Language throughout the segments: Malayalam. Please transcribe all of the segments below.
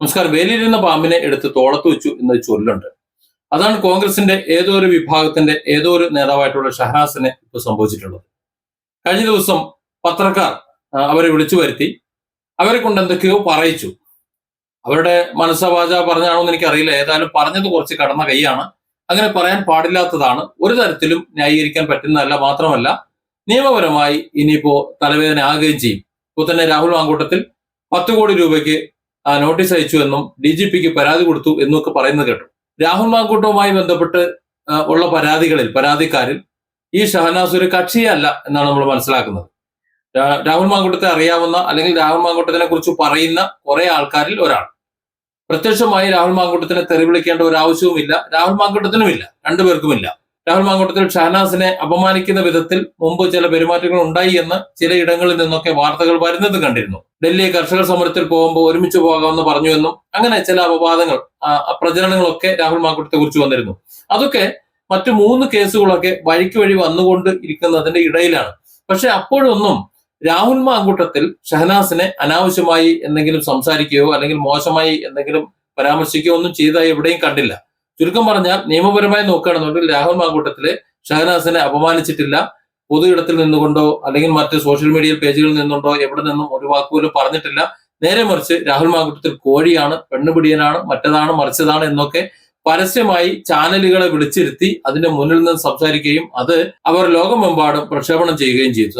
നമസ്കാരം. വേലിയിരുന്ന പാമ്പിനെ എടുത്ത് തോളത്ത് വെച്ചു എന്നൊരു ചൊല്ലുണ്ട്. അതാണ് കോൺഗ്രസിന്റെ ഏതോ ഒരു വിഭാഗത്തിന്റെ ഏതോ ഒരു നേതാവായിട്ടുള്ള ഷഹനാസിനെ ഇപ്പൊ സംഭവിച്ചിട്ടുള്ളത്. കഴിഞ്ഞ ദിവസം പത്രക്കാർ അവരെ വിളിച്ചു വരുത്തി അവരെ കൊണ്ട് എന്തൊക്കെയോ പറയിച്ചു. അവരുടെ മനസ്സവാച പറഞ്ഞാണോ എന്ന് എനിക്കറിയില്ല. ഏതായാലും പറഞ്ഞത് കുറച്ച് കടന്ന കൈയാണ്. അങ്ങനെ പറയാൻ പാടില്ലാത്തതാണ്. ഒരു തരത്തിലും ന്യായീകരിക്കാൻ പറ്റുന്നതല്ല. മാത്രമല്ല നിയമപരമായി ഇനിയിപ്പോ തലവേദന ആകുകയും ചെയ്യും. ഇപ്പോൾ തന്നെ രാഹുൽ മാങ്കൂട്ടത്തിൽ 10 കോടി രൂപയ്ക്ക് നോട്ടീസ് അയച്ചു എന്നും DGPക്ക് പരാതി കൊടുത്തു എന്നൊക്കെ പറയുന്നത് കേട്ടു. രാഹുൽ മാങ്കൂട്ടവുമായി ബന്ധപ്പെട്ട് ഉള്ള പരാതിക്കാരിൽ ഈ ഷഹനാസ് ഒരു കക്ഷിയല്ല എന്നാണ് നമ്മൾ മനസ്സിലാക്കുന്നത്. രാഹുൽ മാങ്കൂട്ടത്തെ അറിയാവുന്ന അല്ലെങ്കിൽ രാഹുൽ മാങ്കൂട്ടത്തിനെ കുറിച്ച് പറയുന്ന കുറെ ആൾക്കാരിൽ ഒരാൾ. പ്രത്യക്ഷമായി രാഹുൽ മാങ്കൂട്ടത്തിനെ തെറി വിളിക്കേണ്ട ഒരു ആവശ്യവുമില്ല, രാഹുൽ മാങ്കൂട്ടത്തിനുമില്ല, രണ്ടുപേർക്കുമില്ല. രാഹുൽ മാങ്കൂട്ടത്തിൽ ഷഹനാസിനെ അപമാനിക്കുന്ന വിധത്തിൽ മുമ്പ് ചില പെരുമാറ്റങ്ങൾ ഉണ്ടായി എന്ന് ചിലയിടങ്ങളിൽ നിന്നൊക്കെ വാർത്തകൾ വരുന്നത് കണ്ടിരുന്നു. ഡൽഹി കർഷക സമരത്തിൽ പോകുമ്പോൾ ഒരുമിച്ച് പോകാമെന്ന് പറഞ്ഞു എന്നും അങ്ങനെ ചില അപവാദങ്ങൾ പ്രചരണങ്ങളൊക്കെ രാഹുൽ മാങ്കൂട്ടത്തെ കുറിച്ച് വന്നിരുന്നു. അതൊക്കെ മറ്റു 3 കേസുകളൊക്കെ വഴിക്ക് വഴി വന്നുകൊണ്ട് ഇരിക്കുന്നതിന്റെ ഇടയിലാണ്. പക്ഷെ അപ്പോഴൊന്നും രാഹുൽ മാങ്കൂട്ടത്തിൽ ഷഹനാസിനെ അനാവശ്യമായി എന്തെങ്കിലും സംസാരിക്കുകയോ അല്ലെങ്കിൽ മോശമായി എന്തെങ്കിലും പരാമർശിക്കുകയോ ഒന്നും ചെയ്തതായി എവിടെയും കണ്ടില്ല. ചുരുക്കം പറഞ്ഞാൽ നിയമപരമായി നോക്കുകയാണെന്നുണ്ടെങ്കിൽ രാഹുൽ മാങ്കൂട്ടത്തില് ഷഹനാസിനെ അപമാനിച്ചിട്ടില്ല. പൊതു ഇടത്തിൽ നിന്നുകൊണ്ടോ അല്ലെങ്കിൽ മറ്റ് സോഷ്യൽ മീഡിയ പേജുകളിൽ നിന്നുകൊണ്ടോ എവിടെ നിന്നും ഒരു വാക്കുപോലും പറഞ്ഞിട്ടില്ല. നേരെ മറിച്ച് രാഹുൽ മാങ്കൂട്ടത്തിൽ കോഴിയാണ്, പെണ്ണുപിടിയനാണ്, മറ്റതാണ് മറിച്ചതാണ് എന്നൊക്കെ പരസ്യമായി ചാനലുകളെ വിളിച്ചിരുത്തി അതിന്റെ മുന്നിൽ നിന്ന് സംസാരിക്കുകയും അത് അവർ ലോകമെമ്പാടും സംപ്രേഷണം ചെയ്യുകയും ചെയ്തു.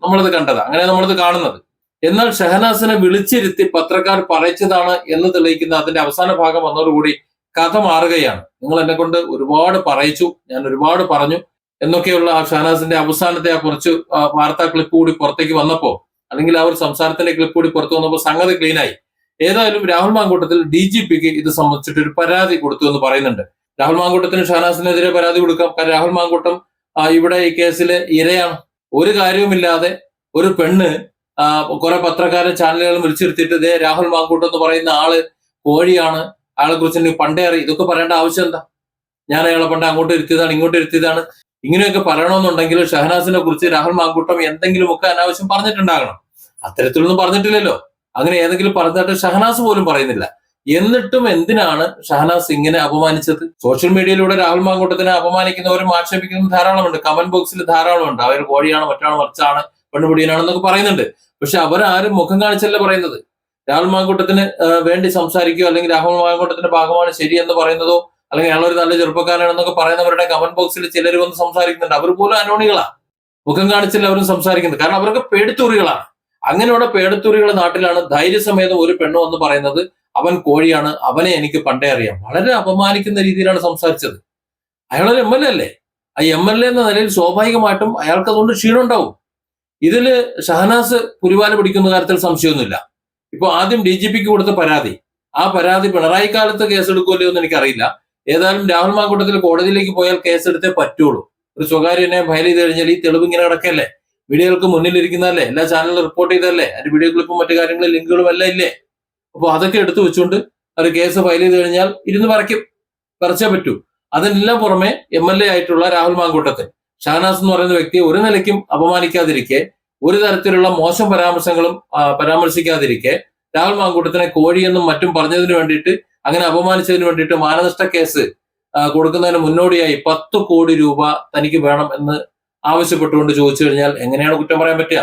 നമ്മളത് കണ്ടത്, അങ്ങനെ നമ്മളത് കാണുന്നത്. എന്നാൽ ഷഹനാസിനെ വിളിച്ചിരുത്തി പത്രക്കാർ പറയിച്ചതാണ് എന്ന് തെളിയിക്കുന്ന അതിന്റെ അവസാന ഭാഗം വന്നതോടുകൂടി കഥ മാറുകയാണ്. നിങ്ങൾ എന്നെ കൊണ്ട് ഒരുപാട് പറയിച്ചു, ഞാൻ ഒരുപാട് പറഞ്ഞു എന്നൊക്കെയുള്ള ആ ഷഹനാസിന്റെ അവസാനത്തെ ആ കുറച്ച് വാർത്താ ക്ലിപ്പ് കൂടി പുറത്തേക്ക് വന്നപ്പോ, അല്ലെങ്കിൽ ആ ഒരു സംസാരത്തിന്റെ ക്ലിപ്പ് കൂടി പുറത്തു വന്നപ്പോൾ സംഗതി ക്ലീനായി. ഏതായാലും രാഹുൽ മാങ്കൂട്ടത്തിൽ DGPക്ക് ഇത് സംബന്ധിച്ചിട്ട് ഒരു പരാതി കൊടുത്തു എന്ന് പറയുന്നുണ്ട്. രാഹുൽ മാങ്കൂട്ടത്തിന് ഷഹനാസിനെതിരെ പരാതി കൊടുക്കാം. കാരണം രാഹുൽ മാങ്കൂട്ടം ഇവിടെ ഈ കേസിലെ ഇരയാണ്. ഒരു കാര്യവുമില്ലാതെ ഒരു പെണ്ണ് കുറെ പത്രക്കാരെ ചാനലുകളും വിളിച്ചിരുത്തിയിട്ട് ഇതേ രാഹുൽ മാങ്കൂട്ടം എന്ന് പറയുന്ന ആള് കോഴിയാണ്, ആളെ കുറിച്ച് എനിക്ക് പണ്ടേ അറിയാം, ഇതൊക്കെ പറയേണ്ട ആവശ്യം എന്താ? ഞാൻ അയാളെ പണ്ട് അങ്ങോട്ട് ഇരുത്തിയതാണ്, ഇങ്ങോട്ട് ഇരുത്തിയതാണ്, ഇങ്ങനെയൊക്കെ പറയണമെന്നുണ്ടെങ്കിൽ ഷഹനാസിനെ കുറിച്ച് രാഹുൽ മാങ്കൂട്ടം എന്തെങ്കിലുമൊക്കെ അനാവശ്യം പറഞ്ഞിട്ടുണ്ടാകണം. അത്തരത്തിലൊന്നും പറഞ്ഞിട്ടില്ലല്ലോ. അങ്ങനെ ഏതെങ്കിലും പറഞ്ഞിട്ട് ഷഹനാസ് പോലും പറയുന്നില്ല. എന്നിട്ടും എന്തിനാണ് ഷഹനാസ് ഇങ്ങനെ അപമാനിച്ചത്? സോഷ്യൽ മീഡിയയിലൂടെ രാഹുൽ മാങ്കൂട്ടത്തിനെ അപമാനിക്കുന്നവരും ആക്ഷേപിക്കുന്നതും ധാരാളമുണ്ട്. കമന്റ് ബോക്സിൽ ധാരാളമുണ്ട്. അവർ കോഴിയാണ്, മറ്റാണ് മറിച്ചാണ്, പെണ്ണുപിടിയനാണെന്നൊക്കെ പറയുന്നുണ്ട്. പക്ഷെ അവരാരും മുഖം കാണിച്ചല്ല പറയുന്നത്. രാഹുൽ മാങ്കൂട്ടത്തിന് വേണ്ടി സംസാരിക്കുകയോ അല്ലെങ്കിൽ രാഹുൽ മാങ്കൂട്ടത്തിന്റെ ഭാഗമാണ് ശരിയെന്ന് പറയുന്നതോ അല്ലെങ്കിൽ അയാളൊരു നല്ല ചെറുപ്പക്കാരനാണെന്നൊക്കെ പറയുന്നവരുടെ കമന്റ് ബോക്സിൽ ചിലർ വന്ന് സംസാരിക്കുന്നുണ്ട്. അവർ പോലും അനോണികളാണ്, മുഖം കാണിച്ചില്ല അവരും സംസാരിക്കുന്നത്. കാരണം അവർക്ക് പേടിത്തൂറികളാണ്. അങ്ങനെയുള്ള പേടത്തൂരികളുടെ നാട്ടിലാണ് ധൈര്യസമേതം ഒരു പെണ്ണ് വന്ന് പറയുന്നത് അവൻ കോഴിയാണ്, അവനെ എനിക്ക് പണ്ടേ അറിയാം. വളരെ അപമാനിക്കുന്ന രീതിയിലാണ് സംസാരിച്ചത്. അയാളൊരു MLA അല്ലേ? ആ MLA എന്ന നിലയിൽ സ്വാഭാവികമായിട്ടും അയാൾക്ക് അതുകൊണ്ട് ക്ഷീണം ഉണ്ടാവും. ഇതില് ഷഹനാസ് പുലിവാല പിടിക്കുന്ന കാര്യത്തിൽ സംശയമൊന്നുമില്ല. ഇപ്പൊ ആദ്യം DGPക്ക് കൊടുത്ത പരാതി, ആ പരാതി പിണറായി കാലത്ത് കേസെടുക്കുമല്ലോ എന്ന് എനിക്കറിയില്ല. ഏതായാലും രാഹുൽ മാങ്കൂട്ടത്തിൽ കോടതിയിലേക്ക് പോയാൽ കേസെടുത്തേ പറ്റുള്ളൂ. ഒരു സ്വകാര്യനെ ഫയൽ ചെയ്ത് കഴിഞ്ഞാൽ ഈ തെളിവ് ഇങ്ങനെ കിടക്കല്ലേ, വീഡിയോകൾക്ക് മുന്നിലിരിക്കുന്നതല്ലേ, എല്ലാ ചാനലും റിപ്പോർട്ട് ചെയ്തല്ലേ, അതിന്റെ വീഡിയോ ക്ലിപ്പും മറ്റു കാര്യങ്ങളും ലിങ്കുകളും എല്ലാം ഇല്ലേ? അപ്പൊ അതൊക്കെ എടുത്തു വെച്ചുകൊണ്ട് ഒരു കേസ് ഫയൽ ചെയ്ത് കഴിഞ്ഞാൽ ഇരുന്ന് പറിച്ചേ പറ്റൂ. അതിനെല്ലാം പുറമെ MLA ആയിട്ടുള്ള രാഹുൽ മാങ്കൂട്ടത്തിൽ ഷഹനാസ് എന്ന് പറയുന്ന വ്യക്തിയെ ഒരു നിലയ്ക്കും അപമാനിക്കാതിരിക്കെ, ഒരു തരത്തിലുള്ള മോശം പരാമർശിക്കാതിരിക്കെ, രാഹുൽ മാങ്കൂട്ടത്തിനെ കോഴിയെന്നും മറ്റും പറഞ്ഞതിന് വേണ്ടിയിട്ട്, അങ്ങനെ അപമാനിച്ചതിന് വേണ്ടിയിട്ട് മാനനഷ്ട കേസ് കൊടുക്കുന്നതിന് മുന്നോടിയായി 10 കോടി രൂപ തനിക്ക് വേണം എന്ന് ആവശ്യപ്പെട്ടുകൊണ്ട് ചോദിച്ചു കഴിഞ്ഞാൽ എങ്ങനെയാണ് കുറ്റം പറയാൻ പറ്റുക?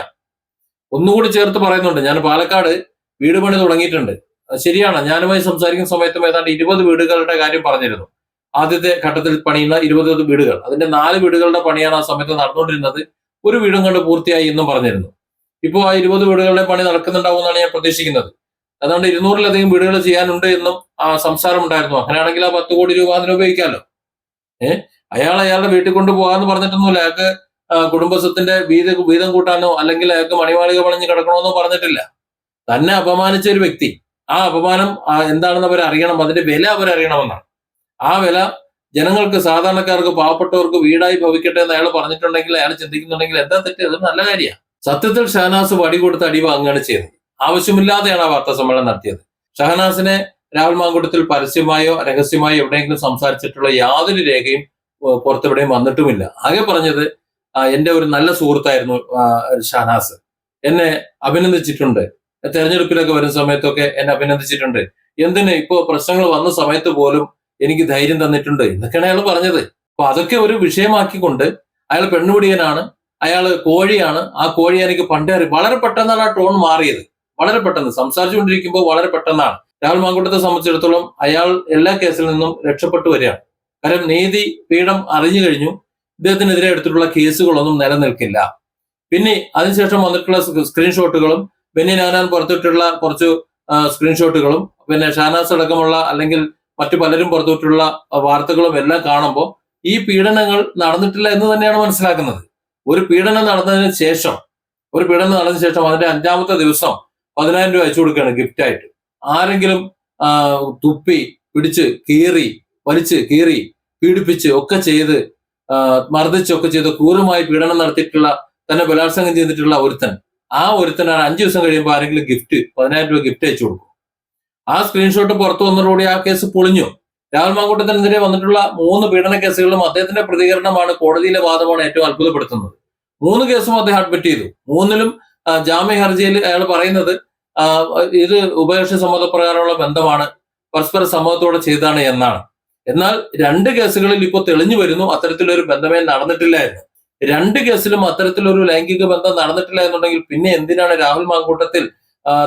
ഒന്നുകൂടി ചേർത്ത് പറയുന്നുണ്ട്, ഞാൻ പാലക്കാട് വീട് പണി തുടങ്ങിയിട്ടുണ്ട്. ശരിയാണ്, ഞാനുമായി സംസാരിക്കുന്ന സമയത്തും ഏതാണ്ട് 20 വീടുകളുടെ കാര്യം പറഞ്ഞിരുന്നു. ആദ്യത്തെ ഘട്ടത്തിൽ പണിയുന്ന 20 വീടുകൾ, അതിന്റെ 4 വീടുകളുടെ പണിയാണ് ആ സമയത്ത് നടന്നുകൊണ്ടിരുന്നത്. ഒരു വീടും കണ്ട് പൂർത്തിയായി എന്നും പറഞ്ഞിരുന്നു. ഇപ്പോൾ ആ 20 വീടുകളുടെ പണി നടക്കുന്നുണ്ടാവും എന്നാണ് ഞാൻ പ്രതീക്ഷിക്കുന്നത്. അതുകൊണ്ട് 200-ലധികം വീടുകൾ ചെയ്യാനുണ്ട് എന്നും സംസാരം ഉണ്ടായിരുന്നു. അങ്ങനെയാണെങ്കിൽ ആ 10 കോടി രൂപ അതിന് ഉപയോഗിക്കാമല്ലോ. അയാളുടെ വീട്ടിൽ കൊണ്ടുപോകാന്ന് പറഞ്ഞിട്ടൊന്നുമില്ല. അയാൾക്ക് കുടുംബസ്വത്തിന്റെ വീതം കൂട്ടാനോ അല്ലെങ്കിൽ അയാൾക്ക് മണിമാളിക പണിഞ്ഞ് കിടക്കണമെന്നോ പറഞ്ഞിട്ടില്ല. തന്നെ അപമാനിച്ച ഒരു വ്യക്തി, ആ അപമാനം എന്താണെന്ന് അവരറിയണം, അതിന്റെ വില അവരറിയണമെന്നാണ്. ആ വില ജനങ്ങൾക്ക്, സാധാരണക്കാർക്ക്, പാവപ്പെട്ടവർക്ക് വീടായി ഭവിക്കട്ടെ എന്ന് അയാൾ പറഞ്ഞിട്ടുണ്ടെങ്കിൽ, അയാൾ ചിന്തിക്കുന്നുണ്ടെങ്കിൽ എന്താ തെറ്റ്? അത് നല്ല കാര്യമാണ്. സത്യത്തിൽ ഷഹനാസ് വടി കൊടുത്ത് അടി വാങ്ങുകയാണ് ചെയ്തത്. ആവശ്യമില്ലാതെയാണ് ആ വാർത്താ സമ്മേളനം നടത്തിയത്. ഷഹനാസിനെ രാഹുൽ മാങ്കൂട്ടത്തിൽ പരസ്യമായോ രഹസ്യമായോ എവിടെയെങ്കിലും സംസാരിച്ചിട്ടുള്ള യാതൊരു രേഖയും പുറത്തെവിടെയും വന്നിട്ടുമില്ല. ആകെ പറഞ്ഞത് എന്റെ ഒരു നല്ല സുഹൃത്തായിരുന്നു ഷഹനാസ്, എന്നെ അഭിനന്ദിച്ചിട്ടുണ്ട്, തെരഞ്ഞെടുപ്പിലൊക്കെ വരുന്ന സമയത്തൊക്കെ എന്നെ അഭിനന്ദിച്ചിട്ടുണ്ട്. എന്തിന് ഇപ്പോ പ്രശ്നങ്ങൾ വന്ന സമയത്ത് പോലും എനിക്ക് ധൈര്യം തന്നിട്ടുണ്ട് എന്നൊക്കെയാണ് അയാൾ പറഞ്ഞത്. അപ്പൊ അതൊക്കെ ഒരു വിഷയമാക്കിക്കൊണ്ട് അയാൾ പെണ്ണുപിടിയനാണ്, അയാൾ കോഴിയാണ്, ആ കോഴി എനിക്ക് പണ്ടേ അറിയാം. വളരെ പെട്ടെന്നാണ് ആ ടോൺ മാറിയത്. വളരെ പെട്ടെന്ന് സംസാരിച്ചുകൊണ്ടിരിക്കുമ്പോൾ വളരെ പെട്ടെന്നാണ്. രാഹുൽ മാങ്കൂട്ടത്തെ സംബന്ധിച്ചിടത്തോളം അയാൾ എല്ലാ കേസിൽ നിന്നും രക്ഷപ്പെട്ടു വരികയാണ്. കാരണം നീതി പീഠം അറിഞ്ഞു കഴിഞ്ഞു, ഇദ്ദേഹത്തിനെതിരെ എടുത്തിട്ടുള്ള കേസുകളൊന്നും നിലനിൽക്കില്ല. പിന്നെ അതിനുശേഷം വന്നിട്ടുള്ള സ്ക്രീൻഷോട്ടുകളും ബെന്നി നാനാൻ പുറത്തുവിട്ടുള്ള കുറച്ച് സ്ക്രീൻഷോട്ടുകളും പിന്നെ ഷാനാസ് അടക്കമുള്ള അല്ലെങ്കിൽ മറ്റു പലരും പുറത്തുവിട്ടുള്ള വാർത്തകളും എല്ലാം കാണുമ്പോൾ ഈ പീഡനങ്ങൾ നടന്നിട്ടില്ല എന്ന് തന്നെയാണ് മനസ്സിലാക്കുന്നത്. ഒരു പീഡനം നടന്നതിന് ശേഷം അതിന്റെ 5-ാമത്തെ ദിവസം 10,000 രൂപ അയച്ചു കൊടുക്കുകയാണ് ഗിഫ്റ്റായിട്ട്. ആരെങ്കിലും തുപ്പി പിടിച്ച് വലിച്ച് കീറി പീഡിപ്പിച്ച് ഒക്കെ ചെയ്ത് മർദ്ദിച്ചൊക്കെ ചെയ്ത് ക്രൂരമായി പീഡനം നടത്തിയിട്ടുള്ള, തന്നെ ബലാത്സംഗം ചെയ്തിട്ടുള്ള ആ ഒരുത്തനാണ് 5 ദിവസം കഴിയുമ്പോൾ ആരെങ്കിലും 10,000 രൂപ ഗിഫ്റ്റ് അയച്ചു കൊടുക്കും. ആ സ്ക്രീൻഷോട്ട് പുറത്തു വന്നതോടുകൂടി ആ കേസ് പൊളിഞ്ഞു. രാഹുൽ മാങ്കൂട്ടത്തിനെതിരെ വന്നിട്ടുള്ള 3 പീഡന കേസുകളിലും അദ്ദേഹത്തിന്റെ പ്രതികരണമാണ്, കോടതിയിലെ വാദമാണ് ഏറ്റവും അത്ഭുതപ്പെടുത്തുന്നത്. 3 കേസും അദ്ദേഹം അഡ്മിറ്റ് ചെയ്തു. 3ലും ജാമ്യ ഹർജിയിൽ അയാൾ പറയുന്നത് ഇത് ഉഭയകക്ഷി സമ്മതപ്രകാരമുള്ള ബന്ധമാണ്, പരസ്പര സമ്മതത്തോടെ ചെയ്താണ് എന്നാണ്. എന്നാൽ 2 കേസുകളിൽ ഇപ്പോൾ തെളിഞ്ഞു വരുന്നു അത്തരത്തിലൊരു ബന്ധമേ നടന്നിട്ടില്ല എന്ന്. 2 കേസിലും അത്തരത്തിലൊരു ലൈംഗിക ബന്ധം നടന്നിട്ടില്ല എന്നുണ്ടെങ്കിൽ പിന്നെ എന്തിനാണ് രാഹുൽ മാങ്കൂട്ടത്തിൽ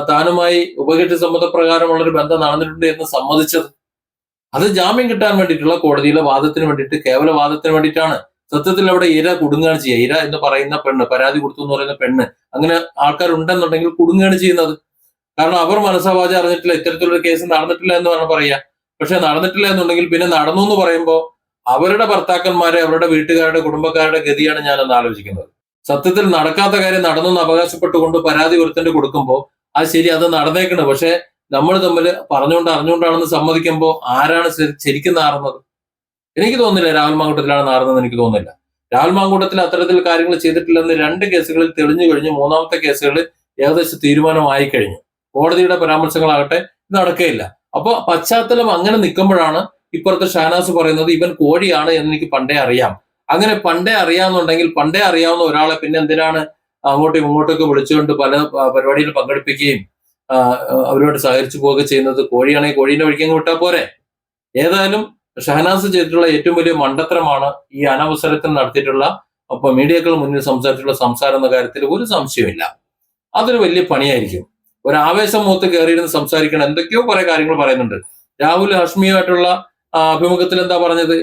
താനുമായി ഉഭയകക്ഷി സമ്മതപ്രകാരമുള്ള ഒരു ബന്ധം നടന്നിട്ടുണ്ട് എന്ന് സമ്മതിച്ചത്? അത് ജാമ്യം കിട്ടാൻ വേണ്ടിയിട്ടുള്ള കോടതിയിലെ വാദത്തിന് വേണ്ടിയിട്ട്, കേവല വാദത്തിന് വേണ്ടിയിട്ടാണ്. സത്യത്തിൽ അവിടെ ഇര കുടുങ്ങുകയാണ് ചെയ്യുക. ഇര എന്ന് പറയുന്ന പെണ്ണ്, പരാതി കൊടുത്തു എന്ന് പറയുന്ന പെണ്ണ്, അങ്ങനെ ആൾക്കാരുണ്ടെന്നുണ്ടെങ്കിൽ കുടുങ്ങുകയാണ് ചെയ്യുന്നത്. കാരണം അവർ മനസ്സാവാച അറിഞ്ഞിട്ടില്ല, ഇത്തരത്തിലൊരു കേസ് നടന്നിട്ടില്ല എന്ന് വേണം പറയാ. പക്ഷെ നടന്നിട്ടില്ല എന്നുണ്ടെങ്കിൽ പിന്നെ നടന്നു എന്ന് പറയുമ്പോൾ അവരുടെ ഭർത്താക്കന്മാരെ, അവരുടെ വീട്ടുകാരുടെ, കുടുംബക്കാരുടെ ഗതിയാണ് ഞാനൊന്ന് ആലോചിക്കുന്നത്. സത്യത്തിൽ നടക്കാത്ത കാര്യം നടന്നെന്ന് അവകാശപ്പെട്ടുകൊണ്ട് പരാതി ഒരുത്തന്റെ കൊടുക്കുമ്പോൾ അത് ശരി, അത് നടന്നേക്കണ്, പക്ഷെ നമ്മൾ തമ്മിൽ അറിഞ്ഞുകൊണ്ടാണെന്ന് സമ്മതിക്കുമ്പോൾ ആരാണ് ശരിക്കും നാറുന്നത്? എനിക്ക് തോന്നുന്നില്ല രാഹുൽ മാങ്കൂട്ടത്തിലാണ് നാറുന്നതെന്ന് എനിക്ക് തോന്നുന്നില്ല. രാഹുൽ മാങ്കൂട്ടത്തിൽ അത്തരത്തിൽ കാര്യങ്ങൾ ചെയ്തിട്ടില്ലെന്ന് 2 കേസുകളിൽ തെളിഞ്ഞു കഴിഞ്ഞു. 3ാമത്തെ കേസുകളിൽ ഏകദേശം തീരുമാനമായി കഴിഞ്ഞു. കോടതിയുടെ പരാമർശങ്ങളാകട്ടെ നടക്കുകയില്ല. അപ്പൊ പശ്ചാത്തലം അങ്ങനെ നിൽക്കുമ്പോഴാണ് ഇപ്പുറത്തെ ഷാനാസ് പറയുന്നത് ഇവൻ കോഴിയാണ് എന്ന് എനിക്ക് പണ്ടേ അറിയാം. അങ്ങനെ പണ്ടേ അറിയാമെന്നുണ്ടെങ്കിൽ പണ്ടേ അറിയാവുന്ന ഒരാളെ പിന്നെ എന്തിനാണ് അങ്ങോട്ടും ഇങ്ങോട്ടൊക്കെ വിളിച്ചുകൊണ്ട് പല പരിപാടിയിൽ പങ്കെടുപ്പിക്കുകയും അവരോട് സഹകരിച്ചു പോവുക ചെയ്യുന്നത്? കോഴിയാണെങ്കിൽ കോഴീനെ ഒഴിക്കാൻ വിട്ടാൽ പോരെ? ഏതായാലും ഷഹനാസ് ചെയ്തിട്ടുള്ള ഏറ്റവും വലിയ മണ്ടത്തരമാണ് ഈ അനവസരത്തിൽ നടത്തിയിട്ടുള്ള, അപ്പൊ മീഡിയകൾ മുന്നിൽ സംസാരിച്ചിട്ടുള്ള സംസാരം എന്ന കാര്യത്തിൽ ഒരു സംശയമില്ല. അതൊരു വലിയ പണിയായിരിക്കും. ഒരു ആവേശം മൂത്ത് കയറിയിരുന്ന് സംസാരിക്കണം. എന്തൊക്കെയോ കുറെ കാര്യങ്ങൾ പറയുന്നുണ്ട്. രാഹുൽ ഹഷ്മിയുമായിട്ടുള്ള അഭിമുഖത്തിൽ എന്താ പറഞ്ഞത്?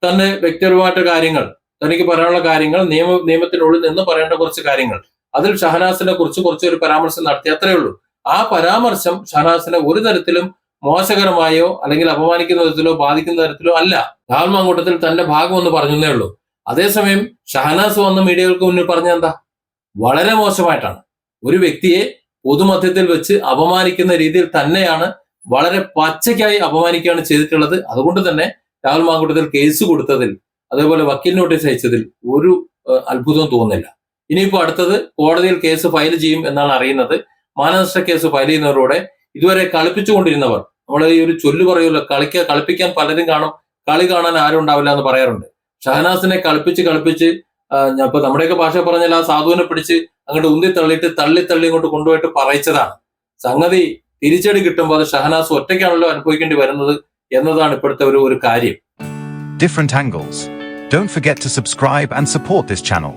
തന്റെ വ്യക്തിപരമായിട്ട് കാര്യങ്ങൾ, തനിക്ക് പറയാനുള്ള കാര്യങ്ങൾ, നിയമത്തിനുള്ളിൽ നിന്ന് പറയേണ്ട കുറച്ച് കാര്യങ്ങൾ, അതിൽ ഷഹനാസിനെ കുറിച്ച് കുറച്ചൊരു പരാമർശം നടത്തി, അത്രയേ ഉള്ളൂ. ആ പരാമർശം ഷഹനാസിനെ ഒരു തരത്തിലും മോശകരമായോ അല്ലെങ്കിൽ അപമാനിക്കുന്ന തരത്തിലോ ബാധിക്കുന്ന തരത്തിലോ അല്ല. രാഹുൽ മാങ്കൂട്ടത്തിൽ തന്റെ ഭാഗം ഒന്ന് പറഞ്ഞേ ഉള്ളൂ. അതേസമയം ഷഹനാസ് വന്ന മീഡിയകൾക്ക് മുന്നിൽ പറഞ്ഞ എന്താ? വളരെ മോശമായിട്ടാണ്. ഒരു വ്യക്തിയെ പൊതുമധ്യത്തിൽ വെച്ച് അപമാനിക്കുന്ന രീതിയിൽ തന്നെയാണ്, വളരെ പച്ചയ്ക്കായി അപമാനിക്കുകയാണ് ചെയ്തിട്ടുള്ളത്. അതുകൊണ്ട് തന്നെ രാഹുൽ മാങ്കൂട്ടത്തിൽ കേസ് കൊടുത്തതിൽ, അതേപോലെ വക്കീൽ നോട്ടീസ് അയച്ചതിൽ ഒരു അത്ഭുതവും തോന്നുന്നില്ല. ഇനിയിപ്പോ അടുത്തത് കോടതിയിൽ കേസ് ഫയൽ ചെയ്യും എന്നാണ് അറിയുന്നത്. മാനനഷ്ട കേസ് ഫയൽ ചെയ്യുന്നവരോടെ ഇതുവരെ കളിപ്പിച്ചുകൊണ്ടിരുന്നവർ, നമ്മൾ ഈ ഒരു ചൊല്ലു പറയുമല്ലോ, കളിപ്പിക്കാൻ പലരും കാണും, കളി കാണാൻ ആരും ഉണ്ടാവില്ല എന്ന് പറയാറുണ്ട്. ഷഹനാസിനെ കളിപ്പിച്ച് ഇപ്പൊ നമ്മുടെയൊക്കെ ഭാഷ പറഞ്ഞാൽ ആ സാധുവിനെ പിടിച്ച് അങ്ങോട്ട് ഉന്തി തള്ളിയിട്ട് തള്ളി ഇങ്ങോട്ട് കൊണ്ടുപോയിട്ട് പറയിച്ചതാണ്. സംഗതി തിരിച്ചടി കിട്ടുമ്പോൾ അത് ഷഹനാസ് ഒറ്റയ്ക്കാണല്ലോ അനുഭവിക്കേണ്ടി വരുന്നത് എന്നതാണ് ഇപ്പോഴത്തെ ഒരു കാര്യം. Different angles. Don't forget to subscribe and support this channel.